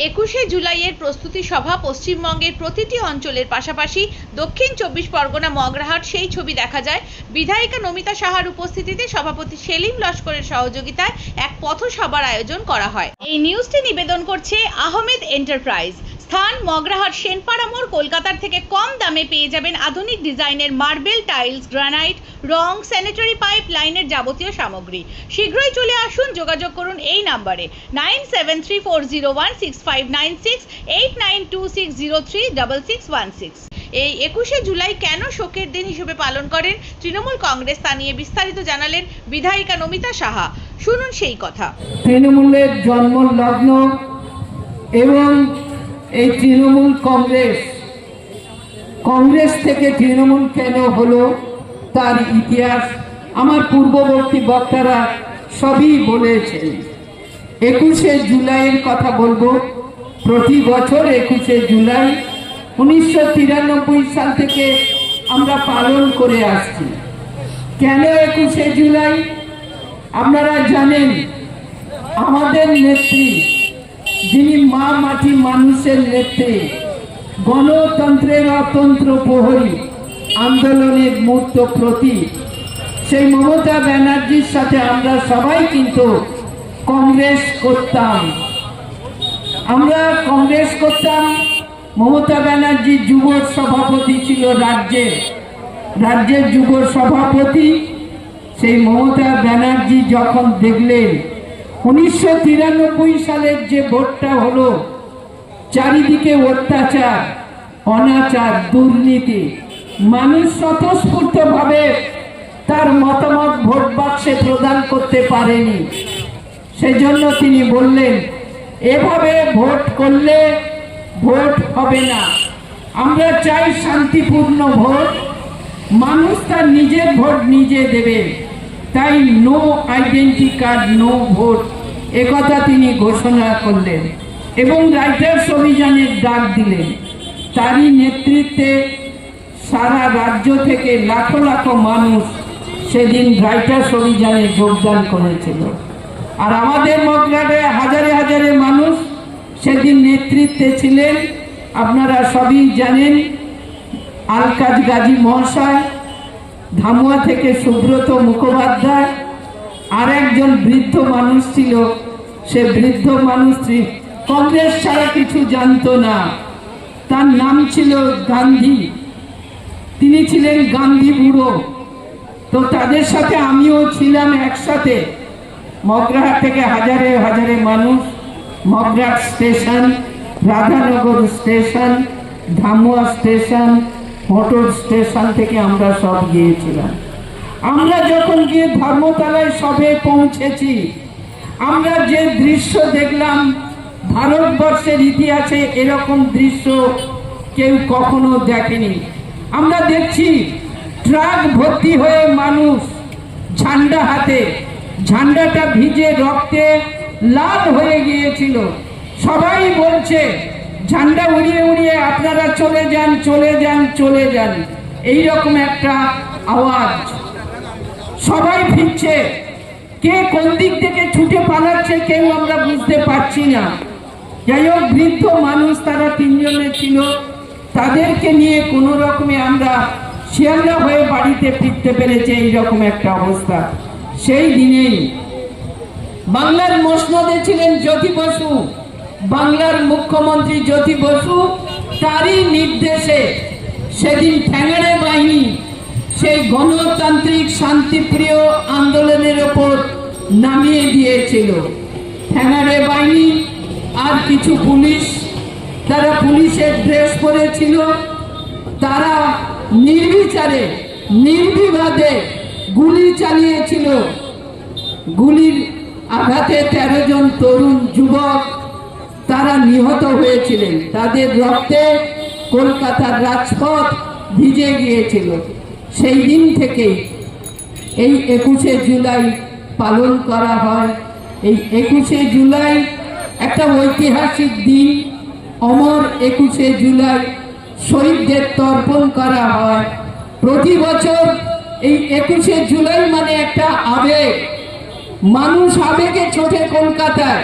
একুশে জুলাইয়ের প্রস্তুতি সভা পশ্চিমবঙ্গের প্রতিটি অঞ্চলের পাশাপাশি দক্ষিণ 24 পরগনা মগরাহাট সেই ছবি দেখা যায়। বিধায়িকা নমিতা সাহার উপস্থিতিতে সভাপতি সেলিম লস্করের সহযোগিতায় এক পথসভার আয়োজন করা হয়। এই নিউজটি নিবেদন করছে আহমেদ এন্টারপ্রাইজ। স্থান মগরাহাট সেনপাড়া মোড়। কলকাতার থেকে কম দামে পেয়ে যাবেন আধুনিক ডিজাইনের মার্বেল, টাইলস, গ্রানাইট, রং, স্যানিটারি পাইপ লাইনের যাবতীয় সামগ্রী। শীঘ্রই চলে আসুন, যোগাযোগ করুন এই নম্বরে 9734016596, 8926036616। এই 21শে জুলাই কেন শোকের দিন হিসেবে পালন করেন তৃণমূল কংগ্রেস, তা নিয়ে বিস্তারিত জানালেন বিধায়িকা নমিতা সাহা। শুনুন সেই কথা। তৃণমূলের জন্ম লগ্ন এবং এই তৃণমূল কংগ্রেস থেকে তৃণমূল কেন হলো তার ইতিহাস আমার পূর্ববর্তী বক্তারা সবই বলেছেন। 21শে জুলাইয়ের কথা বলবো। প্রতি বছর 21শে জুলাই 1993 সাল থেকে আমরা পালন করে আসছি। কেন 21শে জুলাই? আপনারা জানেন, আমাদের নেত্রী, যিনি মা মাটি মানুষের নেত্রী, গণতন্ত্রের অতন্ত্র প্রহরী, আন্দোলনের মূর্ত প্রতীক, সেই মমতা ব্যানার্জির সাথে আমরা সবাই কিন্তু কংগ্রেস করতাম। মমতা ব্যানার্জি যুব সভাপতি ছিল, রাজ্যের যুব সভাপতি। সেই মমতা ব্যানার্জি যখন দেখলেন 1993 সালের যে ভোটটা হলো, চারিদিকে অত্যাচার, অনাচার, দুর্নীতি, মানুষ স্বতঃস্ফূর্তভাবে তার মতামত ভোট বাক্সে প্রদান করতে পারেনি। সেজন্য তিনি বললেন, এভাবে ভোট করলে ভোট হবে না, আমরা চাই শান্তিপূর্ণ ভোট, মানুষ তার নিজের ভোট নিজে দেবে, তাই no identity card, no vote, একথা তিনি ঘোষণা করলেন এবং রাইটার্স অভিযানের ডাক দিলেন। তারই নেতৃত্বে সারা রাজ্য থেকে লাখো লাখো মানুষ সেদিন রাইটার্স অভিযানে যোগদান করেছিল। আর আমাদের মগরাহাটে হাজারে হাজারে মানুষ সেদিন নেতৃত্বে ছিলেন। আপনারা সবই জানেন, আলকাজ গাজী মহাশয়, ধামুয়া থেকে সুব্রত মুখোপাধ্যায়, আর একজন বৃদ্ধ মানুষ ছিল। সে বৃদ্ধ মানুষটি কংগ্রেস ছাড়া কিছু জানতো না, তার নাম ছিল গান্ধী। তিনি ছিলেন গান্ধী বুড়ো। তো তাদের সাথে আমিও ছিলাম একসাথে। মগরাহাট থেকে হাজারে হাজারে মানুষ, Magrahat station, Radhanagar station, Dhamua station, motor station থেকে আমরা সব গিয়েছিলাম। আমরা যখন গিয়ে ধর্মতলায় সবে পৌঁছেছি, আমরা যে দৃশ্য দেখলাম, ভারতবর্ষের ইতিহাসে এরকম দৃশ্য কেউ কখনো দেখেনি। আমরা দেখছি ট্রাক ভর্তি হয়ে মানুষ, ঝান্ডা হাতে, ঝান্ডাটা ভিজে রক্তে লাল হয়ে গিয়েছিল। সবাই বলছে ঝান্ডা উড়িয়ে উড়িয়ে আপনারা চলে যান, চলে যান, চলে যান, এইরকম একটা আওয়াজ। সবাই ফিরছে, কে কোন দিক থেকে ছুটে পালাচ্ছে কেউ আমরা বুঝতে পারছি না। যাই হোক, বৃদ্ধ মানুষ তারা 3 জনে ছিল, তাদেরকে নিয়ে কোনো রকমে আমরা শিয়ালদা হয়ে বাড়িতে ফিরতে পেরেছে, এইরকম একটা অবস্থা। সেই দিনেই বাংলার মসনদে ছিলেন জ্যোতি বসু, বাংলার মুখ্যমন্ত্রী জ্যোতি বসু। তারই নির্দেশে সেদিন ঠ্যাঙাড়ে বাহিনী সেই গণতান্ত্রিক শান্তিপ্রিয় আন্দোলনের ওপর নামিয়ে দিয়েছিল। ঠ্যাঙাড়ে বাহিনী আর কিছু পুলিশ, তারা পুলিশের ড্রেস পরেছিল, তারা নির্বিচারে নির্বিবাদে গুলি চালিয়েছিল। গুলির আঘাতে 13 জন তরুণ যুবক তারা নিহত হয়েছিলেন। তাদের রক্তে কলকাতার রাজপথ ভিজে গিয়েছিল। সেই দিন থেকেই এই 21শে জুলাই পালন করা হয়। এই 21শে জুলাই একটা ঐতিহাসিক দিন। অমর 21শে জুলাই শহীদদের তর্পণ করা হয় প্রতি বছর। এই 21শে জুলাই মানে একটা আবেগ, মানুষ আবেগে ছোটে কলকাতায়।